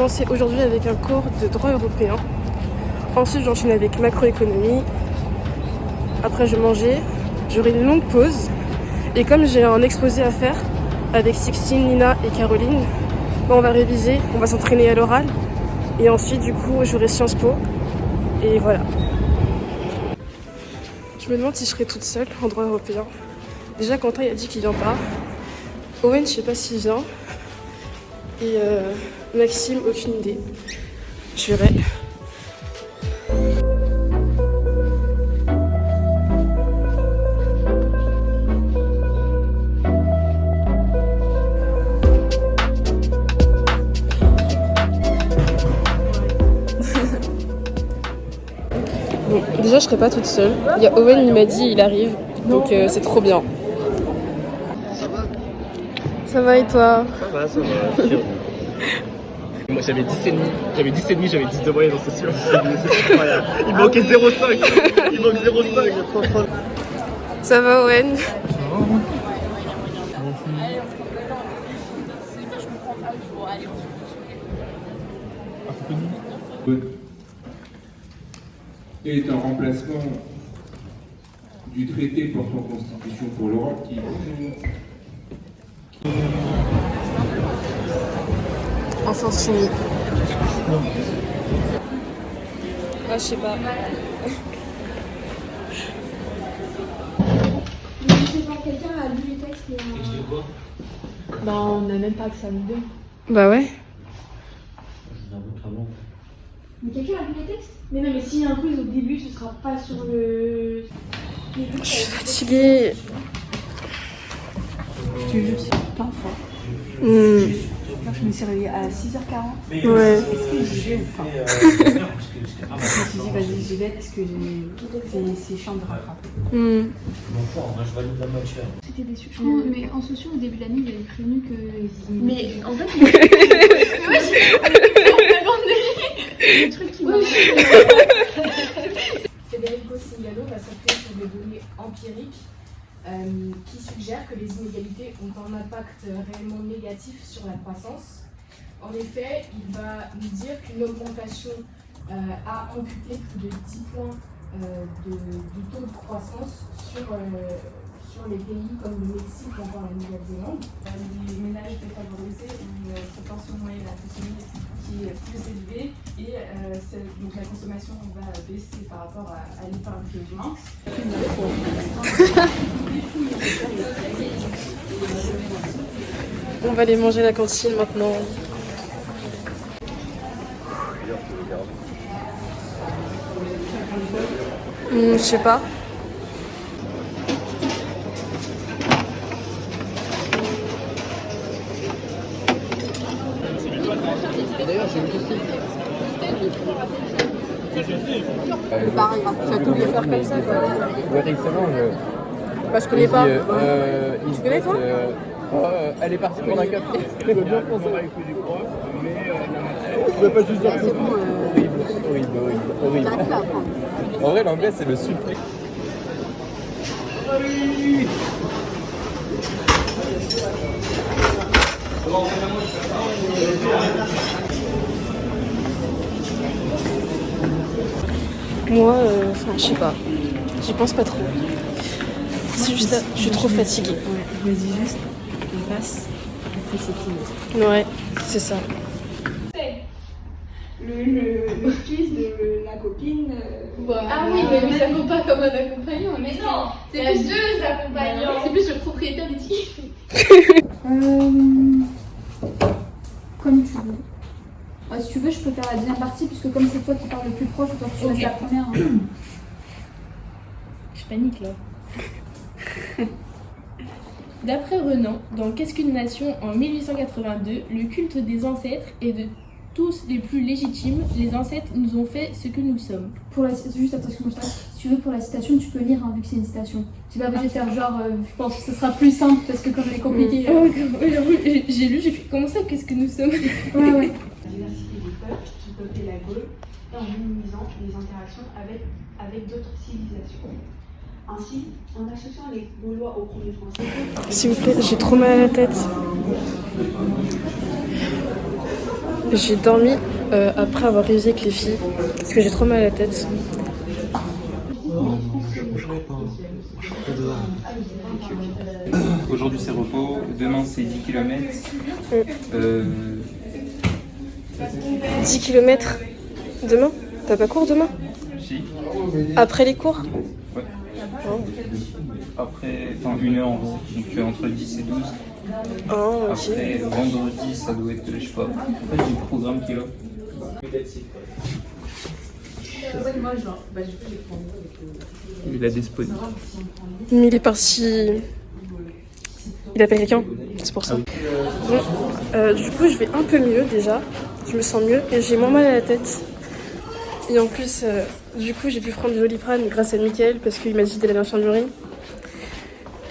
commencer aujourd'hui avec un cours de droit européen. Ensuite, j'enchaîne avec macroéconomie. Après, je vais manger. J'aurai une longue pause. Et comme j'ai un exposé à faire avec Sixtine, Nina et Caroline, on va réviser, on va s'entraîner à l'oral. Et ensuite, du coup, j'aurai Sciences Po. Et voilà. Je me demande si je serai toute seule en droit européen. Déjà, Quentin il a dit qu'il vient pas. Owen, je sais pas s'il vient. Et Maxime, aucune idée. Je verrai. Bon, déjà, je serai pas toute seule. Il y a Owen, il m'a dit, il arrive. Donc, c'est trop bien. Ça va et toi? Ça va, sûr. Moi j'avais 10 et demi, j'avais 10 de moyenne dans ce sûr. Il manquait 0,5. Il manque 0,5. Ça va Owen? Est un remplacement du traité portant constitution pour l'Europe qui En sens fini. Ah, je sais pas. Je sais pas, quelqu'un a lu les textes mais... Bah on n'a même pas accès à nous deux. Bah ouais. Mais quelqu'un a lu les textes? Mais non, mais s'il y a un quiz au début, ce sera pas sur le... Je suis fatiguée. Je te jure, c'est pas fort. Je me suis réveillée à 6h40. Ouais. Est-ce que j'y vais ou pas? Je me suis dit, vas-y, j'y vais parce que c'est chiant de rattraper. C'était déçu. Mais en socio, au début de l'année, il avait prévenu que... Mais en fait... Le truc qui m'a... Federico Singalo va s'appuyer sur des données empiriques qui suggèrent que les inégalités ont un impact réellement négatif sur la croissance. En effet, il va nous dire qu'une augmentation a amputé plus de 10 points du taux de croissance sur les pays comme le Mexique ou encore la Nouvelle-Zélande. Les ménages défavorisés ont une proportion moyenne à consommer qui est plus élevée et donc la consommation va baisser par rapport à l'épargne que mince. On va aller manger à la cantine maintenant. Je sais pas. D'ailleurs, j'ai une question. Pareil, tu vas tout lui faire comme ça quoi. Ouais, excellent. Bah je connais pas. Tu connais, toi elle est partie pour un café. Je veux bien penser. Je veux pas juste dire C'est bon. horrible. En vrai, l'anglais, c'est le suprême. Moi, je sais pas. J'y pense pas trop. C'est juste là, je suis trop fatiguée. Ouais, je me dis juste, on passe, après c'est fini. Ouais, c'est ça. Le fils de la copine. Ah oui, mais ça compte pas comme un accompagnant. Mais non, c'est plus deux accompagnants. C'est plus le propriétaire des tickets. Comme tu veux. Ouais, si tu veux, je peux faire la deuxième partie, puisque comme c'est toi qui parles le plus proche, autant que tu fasses la première. Hein. Je panique là. D'après Renan, dans Qu'est-ce qu'une nation en 1882, le culte des ancêtres est de tous les plus légitimes. Les ancêtres nous ont fait ce que nous sommes. Pour la, juste attention, si tu veux, pour la citation, tu peux lire, hein, vu que c'est une citation. Tu vas obligé de faire genre, je pense que ce sera plus simple, parce que comme elle est compliquée. J'ai lu, j'ai fait comment ça, qu'est-ce que nous sommes? Ouais. La diversité des peuples qui peuplaient la Gaule et en minimisant les interactions avec d'autres civilisations. Ainsi, en associant les Gaulois au premier français. S'il vous plaît, j'ai trop mal à la tête. J'ai dormi après avoir révisé avec les filles parce que j'ai trop mal à la tête. Aujourd'hui c'est repos, demain c'est 10 km. 10 km demain? T'as pas cours demain? Si. Après les cours? Ouais. Oh. Après, enfin 1 heure en gros, donc entre 10 et 12. Oh, ok. Après vendredi ça doit être, je sais pas, en fait j'ai le programme qui est là. Il a des spots. Mais il est parti. Il appelle quelqu'un, c'est pour ça. Bon, du coup, je vais un peu mieux déjà. Je me sens mieux et j'ai moins mal à la tête. Et en plus, du coup, j'ai pu prendre du Doliprane grâce à Mickaël parce qu'il m'a dit d'aller à l'infirmerie.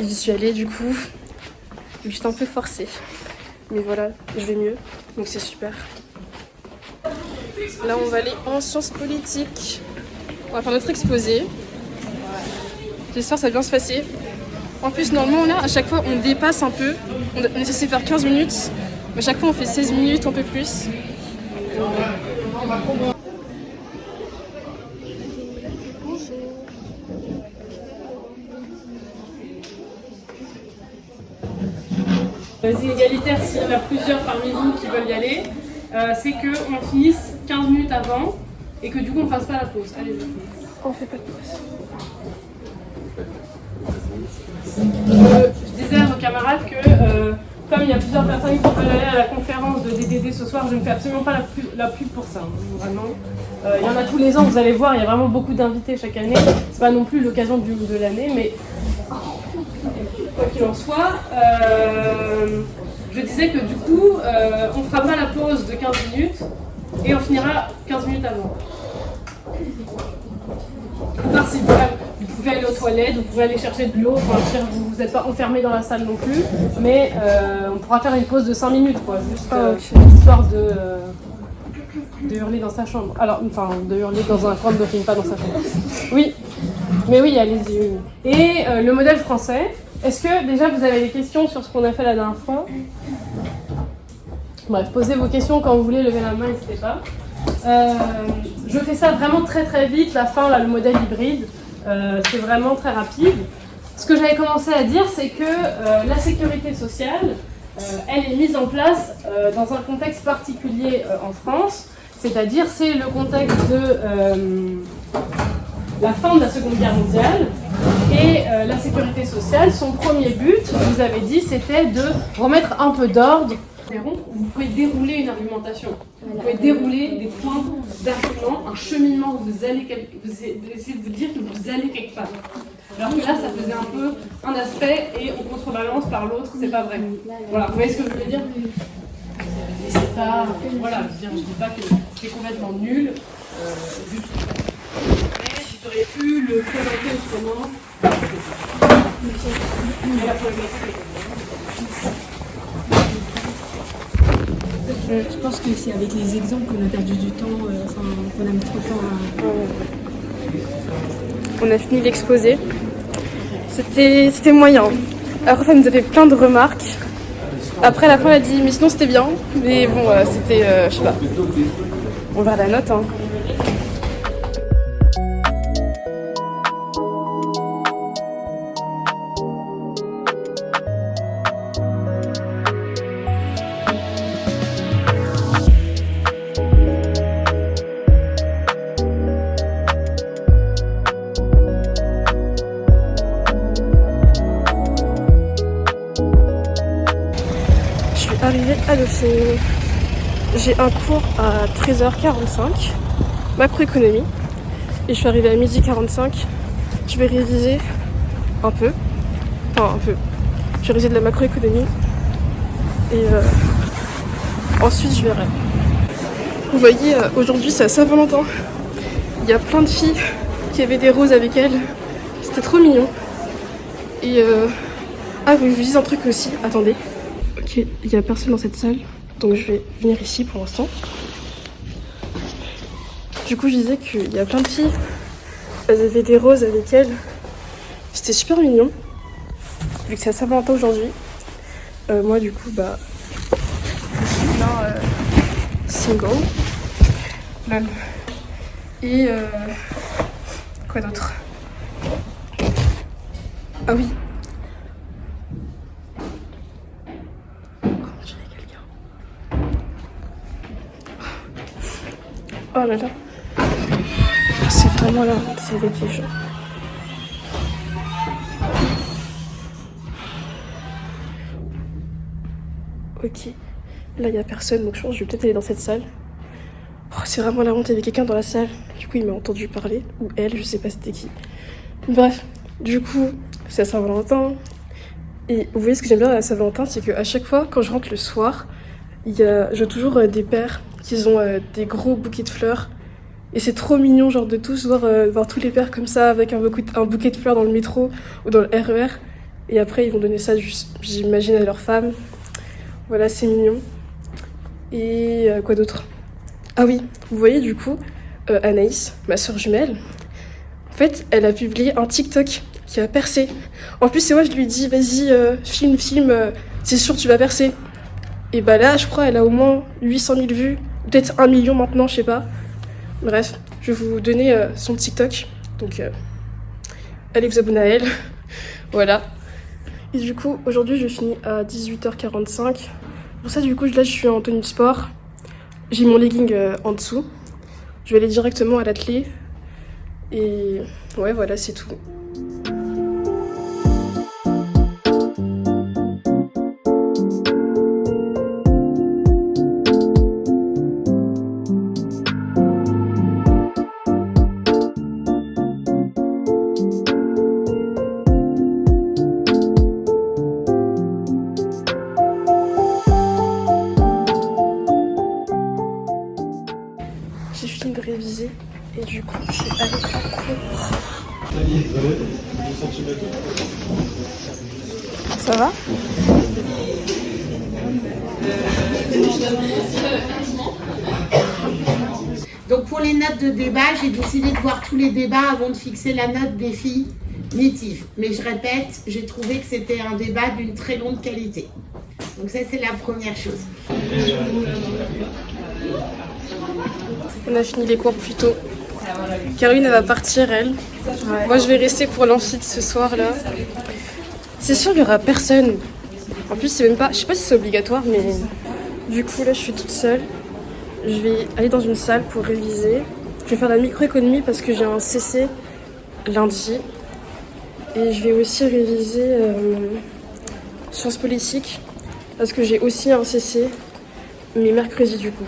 Et j'y suis allée du coup. J'étais un peu forcée. Mais voilà, je vais mieux. Donc c'est super. Là, on va aller en sciences politiques. On va faire notre exposé. J'espère que ça va bien se passer. En plus, normalement, là, à chaque fois, on dépasse un peu. On est censé faire 15 minutes. Mais à chaque fois, on fait 16 minutes, un peu plus. Inégalitaire, s'il y en a plusieurs parmi vous qui veulent y aller, c'est qu'on finisse 15 minutes avant et que du coup on ne fasse pas la pause. Allez-y. On fait pas de pause. Je disais à vos camarades que comme il y a plusieurs personnes qui veulent aller à la conférence de DDD ce soir, je ne fais absolument pas la pub pour ça. Vraiment. Il y en a tous les ans, vous allez voir, il y a vraiment beaucoup d'invités chaque année. C'est pas non plus l'occasion de l'année, mais quoi qu'il en soit, je disais que du coup, on fera pas la pause de 15 minutes et on finira 15 minutes avant. Par si vous pouvez aller aux toilettes, vous pouvez aller chercher de l'eau, enfin, vous n'êtes pas enfermé dans la salle non plus, mais on pourra faire une pause de 5 minutes, quoi, juste histoire de hurler dans sa chambre. Alors, enfin, de hurler dans un coin de film, pas dans sa chambre. Oui, mais oui, allez-y. Et le modèle français. Est-ce que déjà vous avez des questions sur ce qu'on a fait la dernière fois? Bref, posez vos questions quand vous voulez, levez la main, n'hésitez pas. Je fais ça vraiment très très vite, la fin, là, le modèle hybride, c'est vraiment très rapide. Ce que j'avais commencé à dire, c'est que la sécurité sociale, elle est mise en place dans un contexte particulier en France, c'est-à-dire c'est le contexte de la fin de la Seconde Guerre mondiale. Et la sécurité sociale, son premier but, vous avez dit, c'était de remettre un peu d'ordre. Vous pouvez dérouler une argumentation, vous pouvez dérouler des points d'argument, un cheminement, vous essayez de vous dire que vous allez quelque part. Alors que là, ça faisait un peu un aspect et on contrebalance par l'autre, c'est pas vrai. Voilà, vous voyez ce que je veux dire? Et c'est pas, voilà, je dis pas que c'était complètement nul du tout. Mais vous auriez pu le présenter autrement. Je pense que c'est avec les exemples qu'on a perdu du temps, qu'on a mis trop de temps à... On a fini l'exposé. C'était moyen. Après, elle nous a fait plein de remarques. Après, à la fin, elle a dit, mais sinon c'était bien. Mais bon, c'était, je sais pas. On verra la note, hein. Arrivée à Dauphine. J'ai un cours à 13h45, macroéconomie, et je suis arrivée à 12h45. Je vais réviser un peu, enfin un peu. Je vais réviser de la macroéconomie et ensuite je verrai. Vous voyez, aujourd'hui c'est à Saint-Valentin. Il y a plein de filles qui avaient des roses avec elles. C'était trop mignon. Et ah, je vous dis un truc aussi, attendez. Ok, il n'y a personne dans cette salle, donc je vais venir ici pour l'instant. Du coup, je disais qu'il y a plein de filles, elles avaient des roses avec elles. C'était super mignon. Vu que c'est à Saint-Valentin aujourd'hui. Moi du coup bah je suis là single. Lol. Et quoi d'autre? Ah oui. Oh, j'ai quelqu'un. Oh là là. C'est vraiment là, c'est avec les gens. Ok, là il n'y a personne, donc je pense que je vais peut-être aller dans cette salle. Oh, c'est vraiment la honte, il y avait quelqu'un dans la salle. Du coup, il m'a entendu parler, ou elle, je sais pas c'était qui. Bref, du coup, c'est à Saint-Valentin. Et vous voyez ce que j'aime bien à la Saint-Valentin, c'est qu'à chaque fois, quand je rentre le soir, je vois toujours des pères qui ont des gros bouquets de fleurs. Et c'est trop mignon, genre de tous voir tous les pères comme ça, avec un bouquet de fleurs dans le métro ou dans le RER. Et après, ils vont donner ça, j'imagine, à leur femme. Voilà, c'est mignon. Et quoi d'autre? Ah oui, vous voyez du coup, Anaïs, ma soeur jumelle, en fait, elle a publié un TikTok qui a percé. En plus, c'est moi, je lui dis, vas-y, filme, c'est sûr tu vas percer. Et bah là, je crois, elle a au moins 800 000 vues, peut-être 1 million maintenant, je sais pas. Bref, je vais vous donner son TikTok, donc allez vous abonner à elle. Voilà. Et du coup, aujourd'hui, je finis à 18h45. Pour ça, du coup, là, je suis en tenue de sport. J'ai mon legging en dessous. Je vais aller directement à l'atelier. Et ouais, voilà, c'est tout. J'ai fini de réviser et du coup je vais aller en cours. Ça va? Donc pour les notes de débat, j'ai décidé de voir tous les débats avant de fixer la note des filles nitives. Mais je répète, j'ai trouvé que c'était un débat d'une très grande qualité. Donc ça c'est la première chose. On a fini les cours plus tôt. Caroline elle va partir elle. Ouais. Moi je vais rester pour l'amphi de ce soir là. C'est sûr il y aura personne. En plus c'est même pas, je sais pas si c'est obligatoire mais du coup là je suis toute seule. Je vais aller dans une salle pour réviser. Je vais faire la microéconomie parce que j'ai un CC lundi. Et je vais aussi réviser sciences politiques parce que j'ai aussi un CC mais mercredi du coup.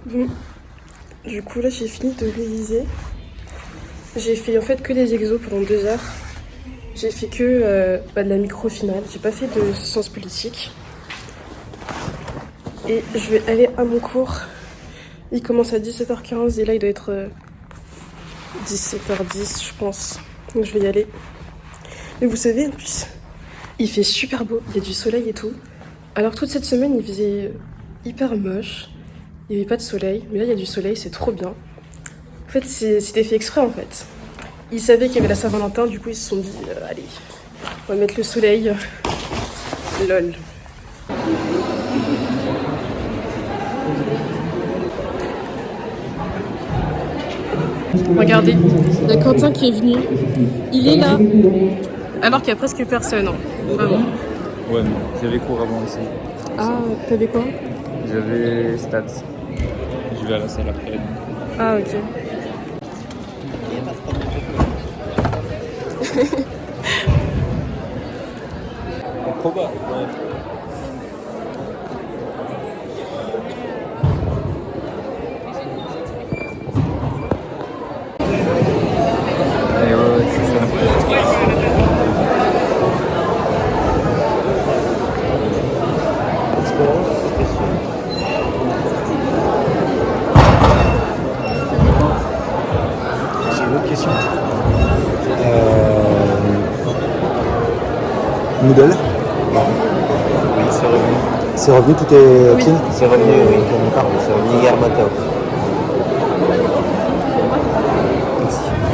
Bon, du coup là j'ai fini de réviser. J'ai fait en fait que des exos pendant 2 heures. J'ai fait que de la micro finale. J'ai pas fait de sciences politiques. Et je vais aller à mon cours. Il commence à 17h15 et là il doit être 17h10 je pense. Donc je vais y aller. Mais vous savez en plus, il fait super beau, il y a du soleil et tout. Alors toute cette semaine il faisait hyper moche. Il n'y avait pas de soleil, mais là il y a du soleil, c'est trop bien. En fait, c'était fait exprès en fait. Ils savaient qu'il y avait la Saint-Valentin, du coup ils se sont dit allez, on va mettre le soleil. Lol. Regardez, il y a Quentin qui est venu. Il est là, alors qu'il n'y a presque personne. Hein. Vraiment. Ouais, mais j'avais cours avant aussi. Ah, t'avais quoi? J'avais stats. Je vais à la salle après. Ah, ok. Proba, ouais. Google. Oui, c'est revenu. C'est revenu, tout est Oui. clean? C'est revenu, oui, comme on parle, c'est revenu hier matin.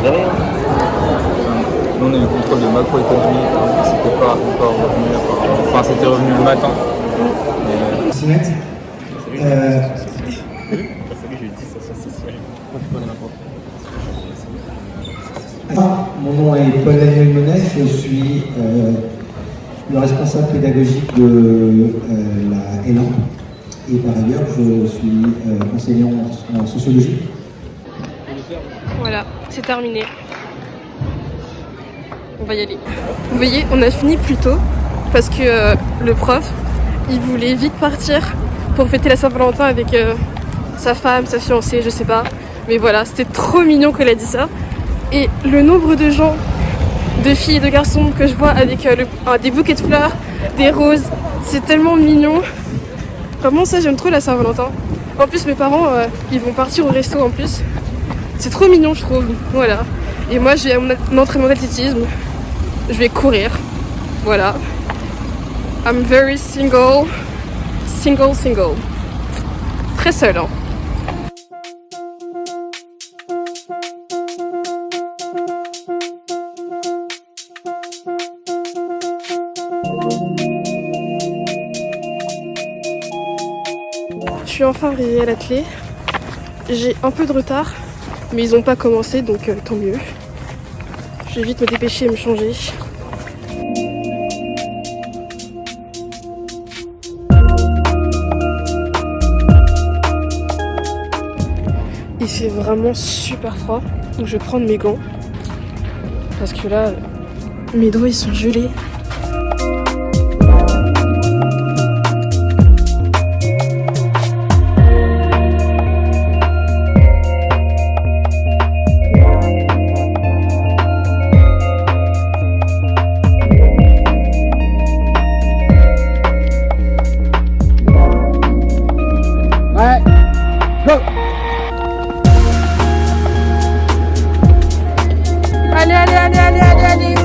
De rien. Nous, on a eu le contrôle de macroéconomie, c'était pas encore revenu apparemment. Enfin, c'était revenu le matin. Mais, S'y mettre. Salut, j'ai eu 10 associés. Je peux aller n'importe. Mon nom est Paul-Daniel Monès, je suis le responsable pédagogique de la ELAN et par ailleurs je suis enseignant en sociologie. Voilà, c'est terminé. On va y aller. Vous voyez, on a fini plus tôt parce que le prof, il voulait vite partir pour fêter la Saint-Valentin avec sa femme, sa fiancée, je sais pas. Mais voilà, c'était trop mignon qu'elle a dit ça. Et le nombre de gens, de filles et de garçons que je vois avec des bouquets de fleurs, des roses, c'est tellement mignon. Vraiment ça, j'aime trop la Saint-Valentin. En plus, mes parents, ils vont partir au resto en plus. C'est trop mignon, je trouve. Voilà. Et moi, j'ai mon entraînement d'athlétisme. Je vais courir. Voilà. I'm very single. Single. Très seule, hein. Je suis enfin arrivée à l'athlé. J'ai un peu de retard, mais ils n'ont pas commencé, donc tant mieux. Je vais vite me dépêcher et me changer. Il fait vraiment super froid, donc je vais prendre mes gants. Parce que là, mes doigts ils sont gelés. Allez.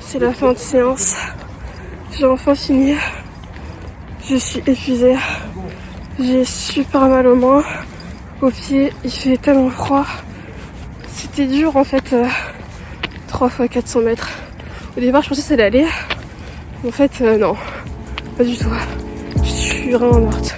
C'est la fin de séance. J'ai enfin fini. Je suis épuisée. J'ai super mal aux mains, aux pieds. Il fait tellement froid. C'était dur en fait. 3 fois 400 mètres. Au départ, je pensais que ça allait aller. En fait, non. Pas du tout. Je suis vraiment morte.